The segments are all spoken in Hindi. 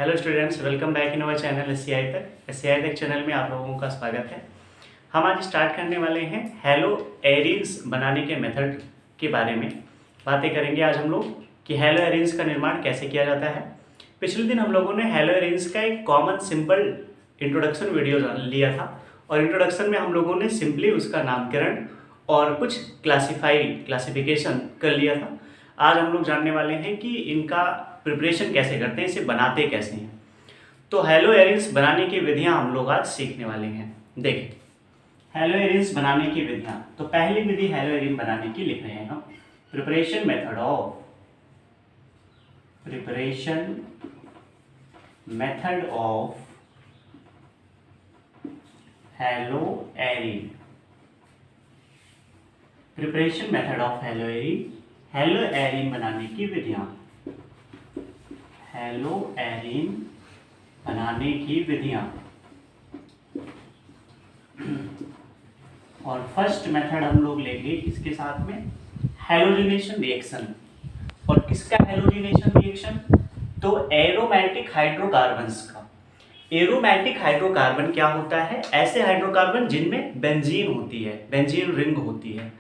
Hello students, welcome back in our channel S C I तक चैनल में आप लोगों का स्वागत है। हम आज स्टार्ट करने वाले हैं हेलो एरेंज बनाने के मेथड के बारे में बातें करेंगे। आज हम लोग कि हेलो एरेंज का निर्माण कैसे किया जाता है। पिछले दिन हम लोगों ने हेलो एरेंज का एक कॉमन सिंपल इंट्रोडक्शन वीडियो लिया था और इंट्रोडक्शन में हम लोगों ने सिंपली उसका नामकरण और कुछ क्लासिफिकेशन कर लिया था। आज हम लोग जानने वाले हैं कि इनका प्रिपरेशन कैसे करते हैं, इसे बनाते कैसे हैं। तो हेलो एरेंज बनाने की विधियां हम लोग आज सीखने वाले हैं। देखिए, हेलो एरेंज बनाने की विधियां, तो पहली विधि हेलो एरेंज बनाने की लिख रहे हैं हम, preparation method of haloarenes. Preparation method of haloarenes बनाने की विधियां, हेलो एरेंज बनाने की विधियां। और फर्स्ट मेथड हम लोग लेंगे किसके साथ में, हैलोजिनेशन रिएक्शन। और किसका हैलोजिनेशन रिएक्शन, तो एरोमेटिक हाइड्रोकार्बन्स का। एरोमेटिक हाइड्रोकार्बन क्या होता है, ऐसे हाइड्रोकार्बन जिनमें बेंजीन होती है, बेंजीन रिंग होती है।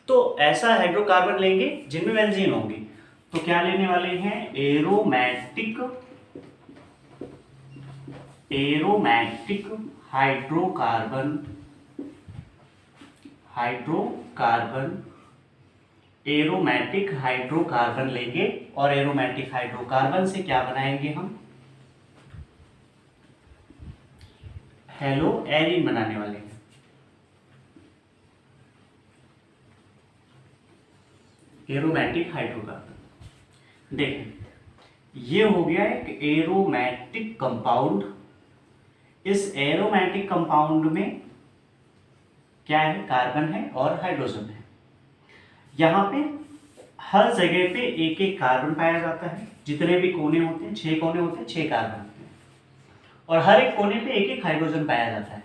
तो ऐसा हाइड्रोकार्बन लेंगे जिनमें बेंजीन होंगी, तो क्या लेने वाले हैं, एरोमेटिक हाइड्रोकार्बन एरोमेटिक हाइड्रोकार्बन लेंगे। और एरोमेटिक हाइड्रोकार्बन से क्या बनाएंगे हम, हेलो एरीन बनाने वाले हैं। एरोमेटिक हाइड्रोकार्बन, देखें ये हो गया एक एरोमेटिक कंपाउंड। इस एरोमेटिक कंपाउंड में क्या है, कार्बन है और हाइड्रोजन है। यहाँ पे हर जगह पे एक एक कार्बन पाया जाता है। जितने भी कोने होते हैं, 6 कोने होते हैं, 6 कार्बन होते हैं और हर एक कोने पे एक एक हाइड्रोजन पाया जाता है।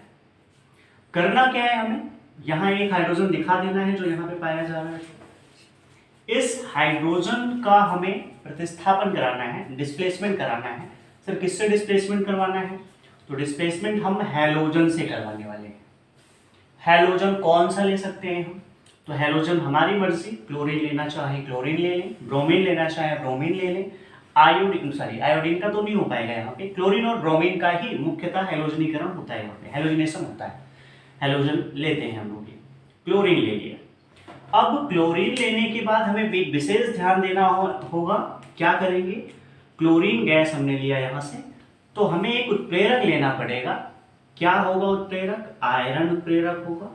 करना क्या है, हमें यहाँ एक हाइड्रोजन दिखा देना है जो यहाँ पे पाया जा रहा है। इस हाइड्रोजन का हमें प्रतिस्थापन कराना है, डिस्प्लेसमेंट कराना है। सर किससे डिस्प्लेसमेंट करवाना है, तो डिस्प्लेसमेंट हम हैलोजन से करवाने वाले हैं। हैलोजन कौन सा ले सकते हैं हम, तो हैलोजन हमारी मर्जी, क्लोरीन लेना चाहे क्लोरीन ले लें, ब्रोमीन लेना चाहे ब्रोमीन ले लें। आयोडीन का तो नहीं हो पाएगा यहाँ पे, क्लोरीन और ब्रोमीन का ही मुख्यतः हैलोजनीकरण होता है, यहाँ पे हैलोजिनेशन होता है। हैलोजन लेते हैं हम लोग, क्लोरीन ले लिया। अब क्लोरीन लेने के बाद हमें विशेष ध्यान देना होगा, क्या करेंगे, क्लोरीन गैस हमने लिया यहाँ से, तो हमें एक उत्प्रेरक लेना पड़ेगा। क्या होगा उत्प्रेरक, आयरन उत्प्रेरक होगा।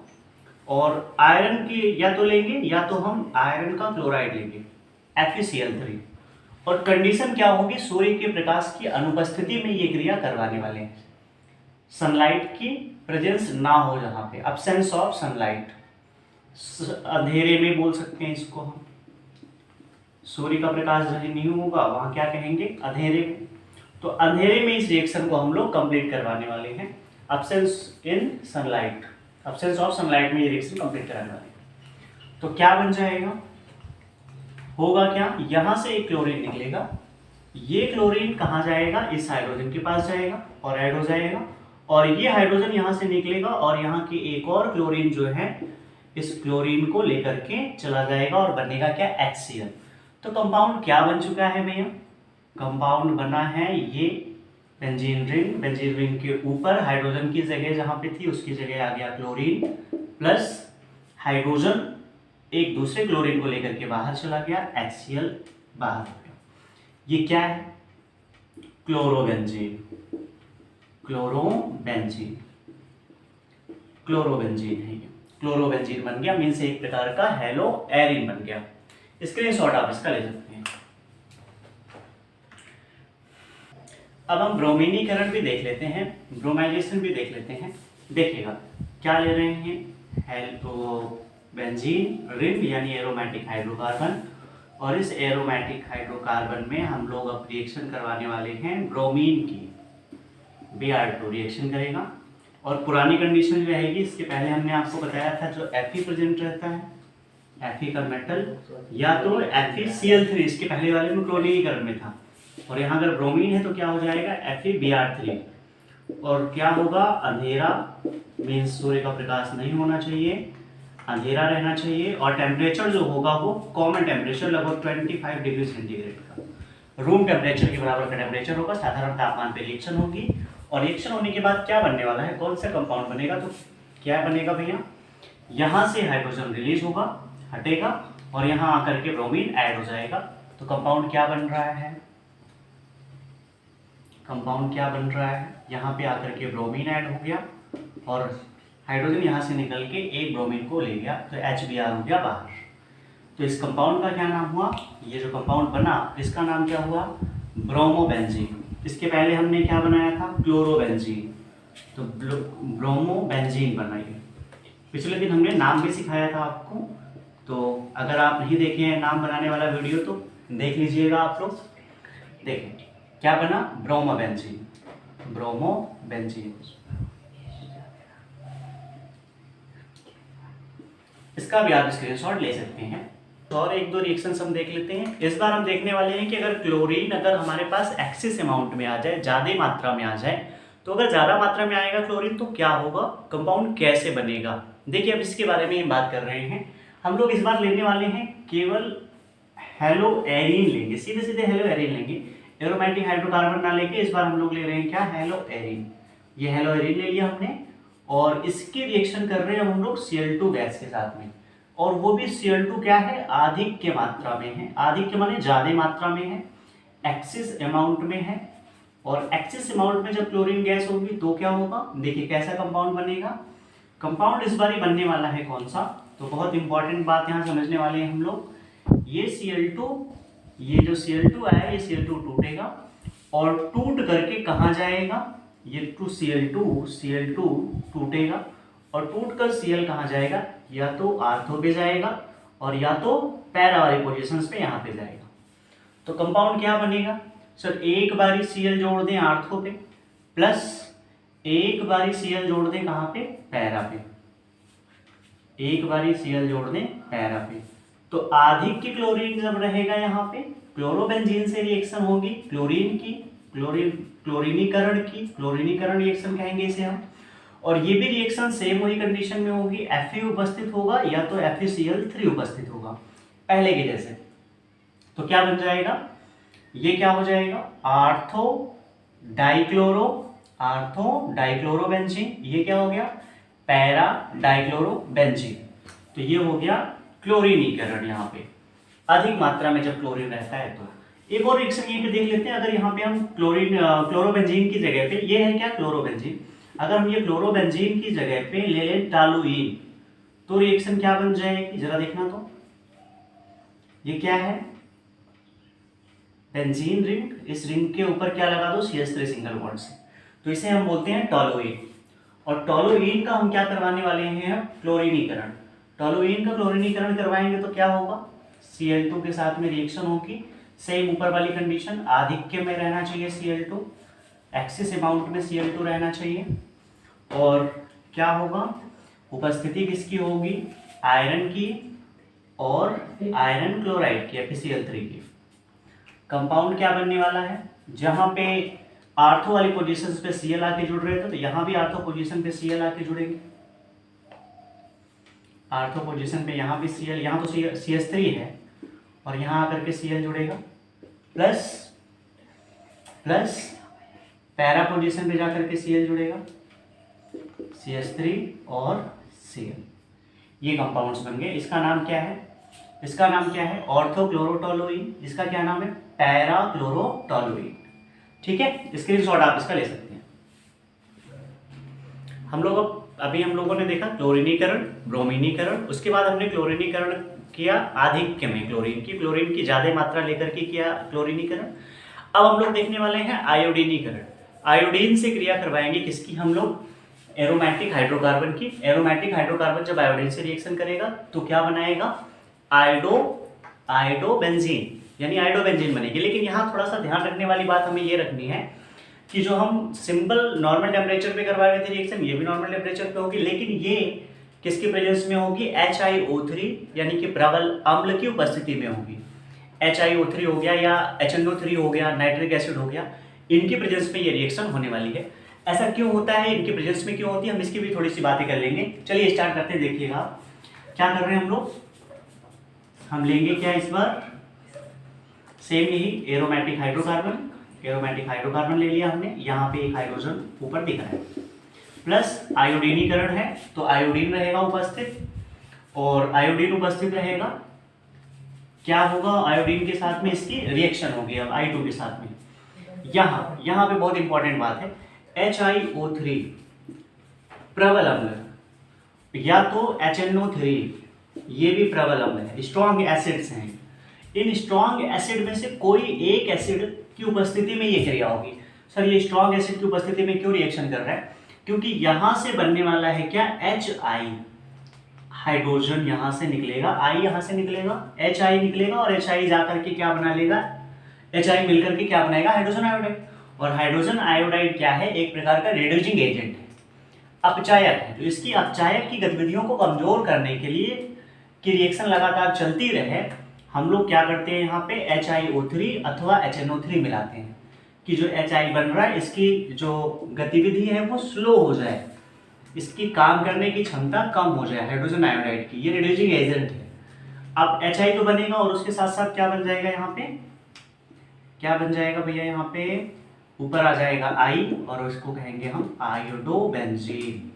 और आयरन की या तो लेंगे या तो हम आयरन का क्लोराइड लेंगे, FeCl3। और कंडीशन क्या होगी, सूर्य के प्रकाश की अनुपस्थिति में ये क्रिया करवाने वाले हैं। सनलाइट की प्रेजेंस ना हो, जहाँ पे अब्सेंस ऑफ सनलाइट, अंधेरे में बोल सकते हैं इसको हम। सूर्य का प्रकाश जहाँ नहीं होगा वहाँ क्या कहेंगे, अंधेरे में। तो अंधेरे में इस रिएक्शन को हम लोग कंप्लीट करवाने वाले हैं। अब्सेंस ऑफ सनलाइट में ये रिएक्शन कंप्लीट कराने वाले हैं। तो क्या बन जाएगा, होगा क्या, यहाँ से एक क्लोरीन निकलेगा। ये क्लोरीन कहाँ जाएगा, इस हाइड्रोजन के पास जाएगा और ऐड हो जाएगा। और ये हाइड्रोजन यहाँ से निकलेगा और यहाँ की एक और क्लोरीन जो है इस क्लोरीन को लेकर के चला जाएगा और बनेगा क्या, HCl। तो कंपाउंड क्या बन चुका है भैया, कंपाउंड बना है ये बेंजीन रिंग के ऊपर हाइड्रोजन की जगह जहाँ पे थी उसकी जगह आ गया क्लोरीन प्लस हाइड्रोजन एक दूसरे क्लोरीन को लेकर के बाहर चला गया, HCl बाहर हो गया। ये क्या है, क्लोरोबेंजीन है। ये क्लोरोबेंजीन बन गया, मीन्स एक प्रकार का हेलो एरीन बन गया। स्क्रीनशॉट आप इसका ले सकते हैं। अब हम ब्रोमीनीकरण भी देख लेते हैं, ब्रोमाइजेशन भी देख लेते हैं। देखिएगा क्या ले रहे हैं, बेंजीन रिंग यानी एरोमेटिक हाइड्रोकार्बन। और इस एरोमेटिक हाइड्रोकार्बन में हम लोग अब रिएक्शन करवाने वाले हैं ब्रोमीन की, Br2 रिएक्शन करेगा। और पुरानी कंडीशन जो रहेगी, इसके पहले हमने आपको बताया था जो Fe प्रेजेंट रहता है, Fe का मेटल, या तो FeCl3, इसके पहले वाले में क्लोरीनीकरण में था, और यहाँ अगर ब्रोमीन है तो क्या हो जाएगा FeBr3। और क्या होगा, अंधेरा मीन्स सूर्य का प्रकाश नहीं होना चाहिए, अंधेरा रहना चाहिए। और टेम्परेचर जो होगा वो कॉमन टेम्परेचर लगभग 25 डिग्री सेंटीग्रेड का, रूम टेम्परेचर के बराबर का टेम्परेचर होगा, साधारण तापमान पे रिएक्शन होगी। और रिएक्शन होने के बाद क्या बनने वाला है, कौन सा कंपाउंड बनेगा, तो क्या बनेगा भैया, यहाँ से हाइड्रोजन रिलीज होगा, हटेगा, और यहाँ आकर के ब्रोमीन ऐड हो जाएगा। तो कंपाउंड क्या बन रहा है, कंपाउंड क्या बन रहा है, यहाँ पे आकर के ब्रोमीन ऐड हो गया और हाइड्रोजन यहाँ से निकल के एक ब्रोमीन को ले गया, तो HBr हो गया बाहर। तो इस कंपाउंड का क्या नाम हुआ, ये जो कंपाउंड बना इसका नाम क्या हुआ, ब्रोमोबेंजीन। इसके पहले हमने क्या बनाया था, क्लोरोबेंजीन, तो ब्रोमोबेंजीन बना ये। पिछले दिन हमने नाम भी सिखाया था आपको, तो अगर आप नहीं देखे हैं नाम बनाने वाला वीडियो तो देख लीजिएगा आप लोग। देखें क्या बना, ब्रोमोबेंजीन, ब्रोमोबेंजीन। इसका भी आप स्क्रीनशॉट ले सकते हैं। तो और एक दो रिएक्शंस हम देख लेते हैं। इस बार हम देखने वाले हैं कि अगर क्लोरीन अगर हमारे पास एक्सेस अमाउंट में आ जाए, ज़्यादा मात्रा में आ जाए, तो अगर ज़्यादा मात्रा में आएगा क्लोरीन तो क्या होगा, कंपाउंड कैसे बनेगा। देखिए अब इसके बारे में हम बात कर रहे हैं। हम लोग इस बार लेने वाले हैं केवल हेलो एरीन लेंगे, सीधे सीधे हेलो एरीन लेंगे, एरोमेटिक हाइड्रोकार्बन ना लेके इस बार हम लोग ले रहे हैं क्या, हेलो एरीन। ये हेलो एरीन ले लिया हमने और इसकी रिएक्शन कर रहे हैं हम लोग Cl2 गैस के साथ में, और वो भी Cl2 क्या है, आधिक्य मात्रा में है। आधिक्य माने ज्यादा मात्रा में है, एक्सिस अमाउंट में है। और एक्सिस अमाउंट में जब क्लोरीन गैस होगी तो क्या होगा, देखिए कैसा कंपाउंड बनेगा। कंपाउंड इस बार ही बनने वाला है कौन सा, तो बहुत इंपॉर्टेंट बात यहाँ समझने वाले हैं हम लोग। ये Cl2, ये जो Cl2 आया ये Cl2 टूटेगा और टूट करके कहाँ जाएगा, ये Cl2 टूटेगा और टूट कर Cl कहाँ जाएगा, या तो आर्थो पे जाएगा और या तो पैरा वाली पोजीशंस पे यहाँ पे जाएगा। तो कंपाउंड क्या बनेगा, सर एक बारी Cl जोड़ दें आर्थो पे, प्लस एक बारी Cl जोड़ दें कहाँ पे, पैरा पे, एक बारी Cl जोड़ दें पैरा पे। तो आधिक्य क्लोरीन जब रहेगा यहाँ पे, क्लोरोबेंजीन से रिएक्शन होगी क्लोरीन की, क्लोरीनीकरण रिएक्शन कहेंगे इसे हम। और ये भी रिएक्शन सेम वही कंडीशन में होगी, Fe उपस्थित होगा या तो FeCl3 उपस्थित होगा पहले के जैसे। तो क्या बन जाएगा, ये क्या हो जाएगा, आर्थो डाइक्लोरोबेंजीन, ये क्या हो गया, पैरा डाइक्लोरोबेंजीन। तो ये हो गया क्लोरीनीकरण। यहाँ पे अधिक मात्रा में जब क्लोरीन रहता है तो एक और रिएक्शन यहीं पे देख लेते हैं। अगर यहाँ पे हम क्लोरोबेंजीन की जगह पे, ये है क्या क्लोरोबेंजीन, अगर हम ये क्लोरोबेंजीन की जगह पे ले लें टॉलुइन तो रिएक्शन क्या बन जाएगी, जरा देखना। तो ये क्या है, बेंजीन रिंग, इस रिंग के ऊपर क्या लगा दो, CH3 सिंगल बॉन्ड से, तो इसे हम बोलते हैं टॉलुइन। और टॉलुइन का हम क्या करवाने वाले हैं, क्लोरीनीकरण। टॉलुइन का क्लोरीनीकरण करवाएंगे तो क्या होगा, Cl2 के साथ में रिएक्शन होगी, सेम ऊपर वाली कंडीशन, आधिक्य में रहना चाहिए Cl2, एक्सिस अमाउंट में Cl2 रहना चाहिए। और क्या होगा, उपस्थिति किसकी होगी, आयरन की और आयरन क्लोराइड की, FeCl3 की। कंपाउंड क्या बनने वाला है, जहां पे आर्थो वाली पोजीशंस पे Cl आके जुड़ रहे थे तो यहाँ भी आर्थो पोजीशन पे Cl आके जुड़ेंगे, आर्थो पोजीशन पे यहाँ भी Cl, यहाँ तो CH3 है और यहाँ आकर के Cl जुड़ेगा, प्लस पैरा पोजीशन पे जाकर के Cl जुड़ेगा, CH3 और Cl। ये कंपाउंड्स बन गए। इसका नाम क्या है, इसका नाम क्या है, ऑर्थोक्लोरोटोलुइन। इसका क्या नाम है, पैराक्लोरोटोलुइन। ठीक है, स्क्रीनशॉट आप इसका ले सकते हैं। हम लोग अभी हम लोगों ने देखा क्लोरीनीकरण, ब्रोमीनीकरण, उसके बाद हमने क्लोरीनीकरण किया आधिक्य में क्लोरीन की ज्यादा मात्रा लेकर के किया क्लोरीनीकरण। अब हम लोग देखने वाले हैं आयोडीनीकरण। आयोडीन से क्रिया करवाएंगे किसकी, हम लोग एरोमेटिक हाइड्रोकार्बन की। एरोमेटिक हाइड्रोकार्बन जब आयोडीन से रिएक्शन करेगा तो क्या बनाएगा, आयोडोबेंजीन, यानी आयोडोबेंजीन बनेगी। लेकिन यहाँ थोड़ा सा ध्यान रखने वाली बात हमें ये रखनी है कि जो हम सिंपल नॉर्मल टेम्परेचर पे करवा रहे थे रिएक्शन, ये भी नॉर्मल टेम्परेचर पे होगी, लेकिन ये किसकी प्रेजेंस में होगी, HiO3 यानी कि प्रबल अम्ल की उपस्थिति में होगी। HiO3 हो गया या HNO3 हो गया, नाइट्रिक एसिड हो गया, इनकी प्रेजेंस में ये रिएक्शन होने वाली है। ऐसा क्यों होता है, इनकी प्रेजेंस में क्यों होती है, हम इसकी भी थोड़ी सी बातें कर लेंगे। चलिए स्टार्ट करते हैं। देखिएगा क्या कर रहे हैं हम लोग, हम लेंगे क्या इस बार, सेम यही एरोमेटिक हाइड्रोकार्बन। एरोमेटिक हाइड्रोकार्बन ले लिया हमने, यहाँ पे एक हाइड्रोजन ऊपर दिख रहा है, प्लस आयोडीनीकरण है तो आयोडीन रहेगा उपस्थित, और आयोडीन उपस्थित रहेगा, क्या होगा आयोडीन के साथ में इसकी रिएक्शन होगी अब I2 के साथ में। यहाँ पे बहुत इंपॉर्टेंट बात है, HiO3 प्रबल अम्ल या तो HNO3, ये भी प्रबल अम्ल है, स्ट्रॉन्ग एसिड्स हैं। इन स्ट्रॉन्ग एसिड में से कोई एक एसिड की उपस्थिति में ये क्रिया होगी। सर ये स्ट्रॉन्ग एसिड की उपस्थिति में क्यों रिएक्शन कर रहा है, क्योंकि यहां से बनने वाला है क्या HI, हाइड्रोजन यहां से निकलेगा, I यहां से निकलेगा, HI निकलेगा, और HI जाकर के क्या बना लेगा, HI मिलकर के क्या बनाएगा, हाइड्रोजन आयोडाइड। और हाइड्रोजन आयोडाइड क्या है, एक प्रकार का रिड्यूसिंग एजेंट है, अपचायक है। तो इसकी अपचायक की गतिविधियों को कमजोर करने के लिए कि रिएक्शन लगातार चलती रहे, हम लोग क्या करते हैं, यहाँ पे HiO3 अथवा HNO3 मिलाते हैं कि जो HI बन रहा है इसकी जो गतिविधि है वो स्लो हो जाए, इसकी काम करने की क्षमता कम हो जाए हाइड्रोजन आयोडाइड की, ये रिड्यूसिंग एजेंट है। अब HI तो बनेगा और उसके साथ साथ क्या बन जाएगा, यहाँ पे क्या बन जाएगा भैया, यहाँ पे ऊपर आ जाएगा I और उसको कहेंगे हम आयोडोबेंजीन।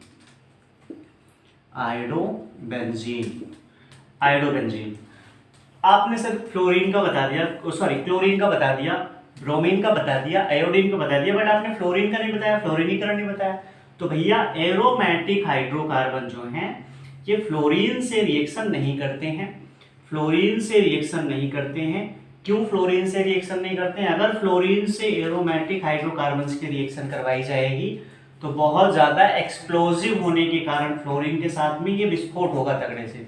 आयोडोबेंजीन आपने सर फ्लोरीन का बता दिया, सॉरी क्लोरीन का बता दिया, ब्रोमीन का बता दिया, आयोडीन का बता दिया, बट आपने फ्लोरीन का नहीं बताया, फ्लोरीनीकरण नहीं बताया। तो भैया एरोमेटिक हाइड्रोकार्बन जो हैं ये फ्लोरीन से रिएक्शन नहीं करते हैं, फ्लोरीन से रिएक्शन नहीं करते हैं। क्यों फ्लोरीन से रिएक्शन नहीं करते हैं, अगर फ्लोरीन से एरोमेटिक हाइड्रोकार्बन्स की रिएक्शन करवाई जाएगी तो बहुत ज़्यादा एक्सप्लोजिव होने के कारण फ्लोरीन के साथ में ये विस्फोट होगा, तगड़े से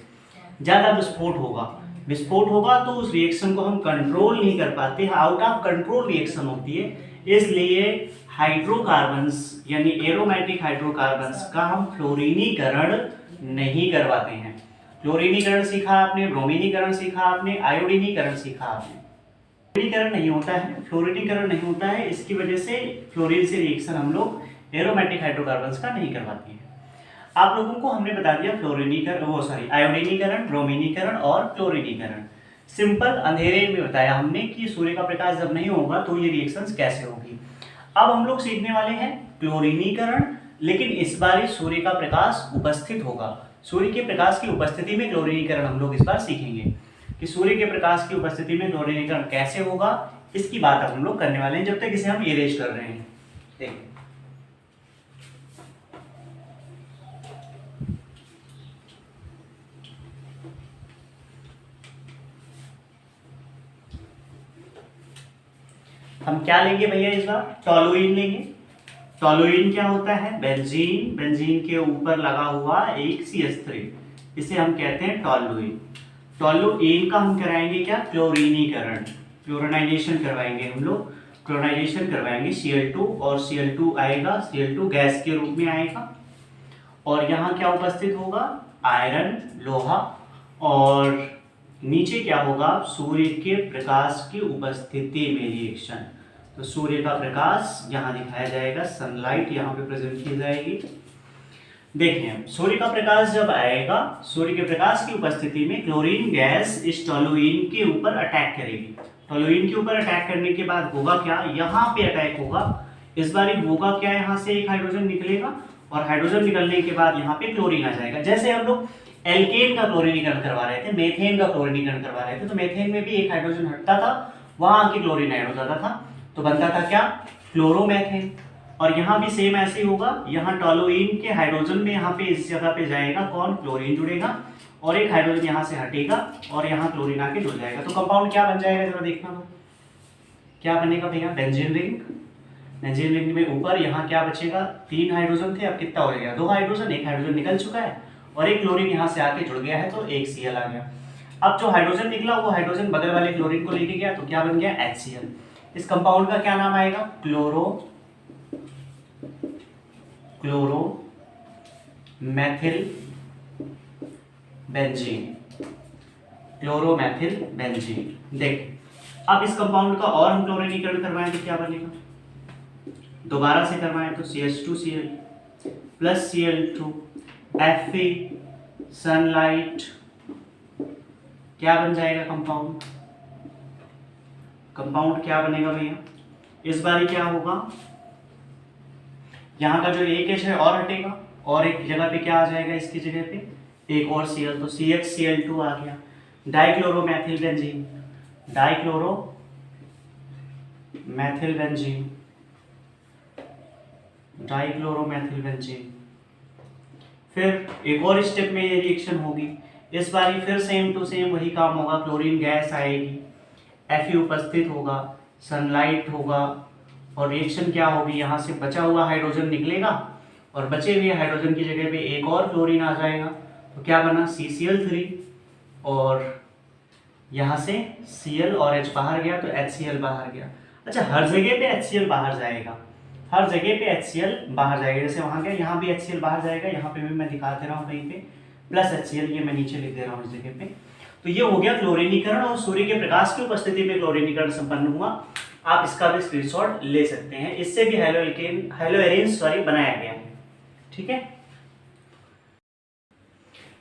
ज़्यादा विस्फोट होगा तो उस रिएक्शन को हम कंट्रोल नहीं कर पाते, आउट ऑफ कंट्रोल रिएक्शन होती है। इसलिए हाइड्रोकार्बन्स यानी एरोमेटिक हाइड्रोकार्बन्स का हम फ्लोरीनीकरण नहीं करवाते हैं। फ्लोरीनीकरण सीखा आपने, ब्रोमीनीकरण सीखा आपने, आयोडीनीकरण सीखा आपने, फ्लोरीनीकरण नहीं होता है, फ्लोरीनीकरण नहीं होता है, इसकी वजह से फ्लोरीन से रिएक्शन हम लोग एरोमेटिक हाइड्रोकार्बन्स का नहीं करवाते हैं। आप लोगों को हमने बता दिया फ्लोरीनीकरण, आयोडीनीकरण, ब्रोमीनीकरण और क्लोरीनीकरण। सिंपल अंधेरे में बताया हमने कि सूर्य का प्रकाश जब नहीं होगा तो ये रिएक्शंस कैसे होगी। अब हम लोग सीखने वाले हैं क्लोरीनीकरण, लेकिन इस बार सूर्य का प्रकाश उपस्थित होगा। सूर्य के प्रकाश की उपस्थिति में क्लोरीनीकरण हम लोग इस बार सीखेंगे कि सूर्य के प्रकाश की उपस्थिति में क्लोरीनीकरण कैसे होगा, इसकी बात अब हम लोग करने वाले हैं, जब तक इसे हम इरेज कर रहे हैं। देखिए हम क्या लेंगे भैया इस बार, टॉलुइन लेंगे। टॉलुइन क्या होता है, बेंजीन, बेंजीन के ऊपर लगा हुआ एक CH3, इसे हम कहते हैं टॉलुइन। टॉलुइन का हम कराएंगे क्या, क्लोरीनीकरण, क्लोरिनाइजेशन करवाएंगे हम लोग, क्लोरिनाइजेशन करवाएंगे Cl2, और Cl2 आएगा, Cl2 गैस के रूप में आएगा, और यहाँ क्या उपस्थित होगा, आयरन, लोहा, और नीचे क्या होगा, सूर्य के प्रकाश की उपस्थिति में रिएक्शन। तो सूर्य का प्रकाश यहाँ दिखाया जाएगा, सनलाइट यहाँ पे प्रेजेंट की जाएगी। देखिए सूर्य का प्रकाश जब आएगा, सूर्य के प्रकाश की उपस्थिति में क्लोरीन गैस इस टॉलुइन के ऊपर अटैक करेगी। टॉलुइन के ऊपर अटैक करने के बाद होगा क्या, यहाँ पे अटैक होगा, इस बार होगा क्या, यहाँ से एक हाइड्रोजन निकलेगा, और हाइड्रोजन निकलने के बाद यहाँ पे क्लोरीन आ जाएगा। जैसे हम लोग एल्केन का क्लोरीनीकरण करवा रहे थे, मेथेन का क्लोरीनीकरण करवा रहे थे, तो मेथेन में भी एक हाइड्रोजन हटता था, वहां आके क्लोरीन ऐड हो जाता था, तो बनता था क्या, क्लोरोमेथेन। और यहाँ भी सेम ऐसे ही होगा, यहाँ टॉलुइन के हाइड्रोजन में यहाँ पे इस जगह पे जाएगा कौन, क्लोरीन जुड़ेगा, और एक हाइड्रोजन यहाँ से हटेगा और यहाँ क्लोरीन आके जुड़ जाएगा। तो कंपाउंड क्या बन जाएगा, जरा देखना तो क्या बनेगा भैया, बेंजीन रिंग। बेंजीन रिंग में ऊपर यहाँ क्या बचेगा, 3 हाइड्रोजन थे, अब कितना हो गया, 2 हाइड्रोजन, एक हाइड्रोजन निकल चुका है और एक क्लोरीन यहाँ से आके जुड़ गया है, तो एक Cl आ गया। अब जो हाइड्रोजन निकला वो हाइड्रोजन बगल वाले क्लोरीन को लेके गया, तो क्या बन गया, HCl। इस कंपाउंड का क्या नाम आएगा, क्लोरोमेथिल बेंजीन। क्लोरोमेथिल बेंजीन। देख अब इस कंपाउंड का और हम क्लोरीनीकरण करवाएं तो क्या बनेगा, दोबारा से करवाएं तो CH2Cl plus Cl2 Fe sunlight, क्या बन जाएगा कंपाउंड, कंपाउंड क्या बनेगा भैया, इस बार क्या होगा, यहाँ का जो एक H है और हटेगा और एक जगह पे क्या आ जाएगा, इसकी जगह पे एक और Cl, तो CHCl2 आ गया, डाइक्लोरोमेथिल बेंजीन, डाइक्लोरोमेथिल बेंजीन, डाइक्लोरोमेथिल बेंजीन। फिर एक और स्टेप में ये रिएक्शन होगी, इस बार फिर सेम टू सेम वही काम होगा, क्लोरीन गैस आएगी, Fe उपस्थित होगा, सनलाइट होगा और रिएक्शन क्या होगी, यहाँ से बचा हुआ हाइड्रोजन निकलेगा और बचे हुए हाइड्रोजन की जगह पे एक और क्लोरीन आ जाएगा, तो क्या बना CCl3 और यहाँ से Cl और H बाहर गया तो HCl बाहर गया। अच्छा, हर जगह पे HCl बाहर जाएगा, हर जगह पे HCl बाहर जाएगा, जैसे वहाँ गया यहाँ भी HCl बाहर जाएगा, यहाँ पे भी मैं दिखा दे रहा हूँ कहीं पे प्लस HCl, ये मैं नीचे लिख दे रहा हूँ इस जगह पे। तो ये हो गया क्लोरीनीकरण और सूर्य के प्रकाश की उपस्थिति में क्लोरीनीकरण संपन्न हुआ। आप इसका भी स्क्रीनशॉट ले सकते हैं, इससे भी हेलोएरिन्स बनाया गया है। ठीक है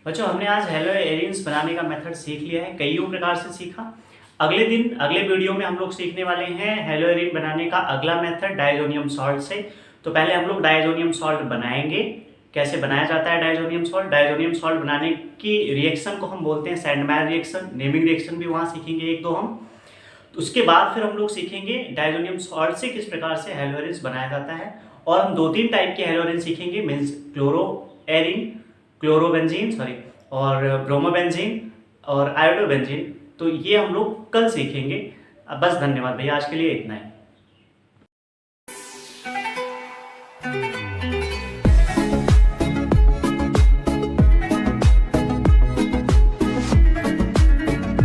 बच्चों, हमने आज हेलोएरिन्स बनाने का मेथड सीख लिया है, कई प्रकार से सीखा। अगले वीडियो में हम लोग सीखने वाले हैं हेलोएरिन बनाने का अगला मेथड डायजोनियम सॉल्ट से। तो पहले हम लोग डायजोनियम सॉल्ट बनाएंगे, कैसे बनाया जाता है डायजोनियम सॉल्ट। डायजोनियम सॉल्ट बनाने की रिएक्शन को हम बोलते हैं सैंडमैयर रिएक्शन, नेमिंग रिएक्शन भी वहाँ सीखेंगे एक दो हम। तो उसके बाद फिर हम लोग सीखेंगे डायजोनियम सॉल्ट से किस प्रकार से हेलोएरिन्स बनाया जाता है, और हम 2-3 टाइप के हेलोएरिन सीखेंगे, मीन्स क्लोरोबेंजीन और ब्रोमोबेंजीन और आयोडोबेंजीन। तो ये हम लोग कल सीखेंगे। बस धन्यवाद भैया, आज के लिए इतना ही।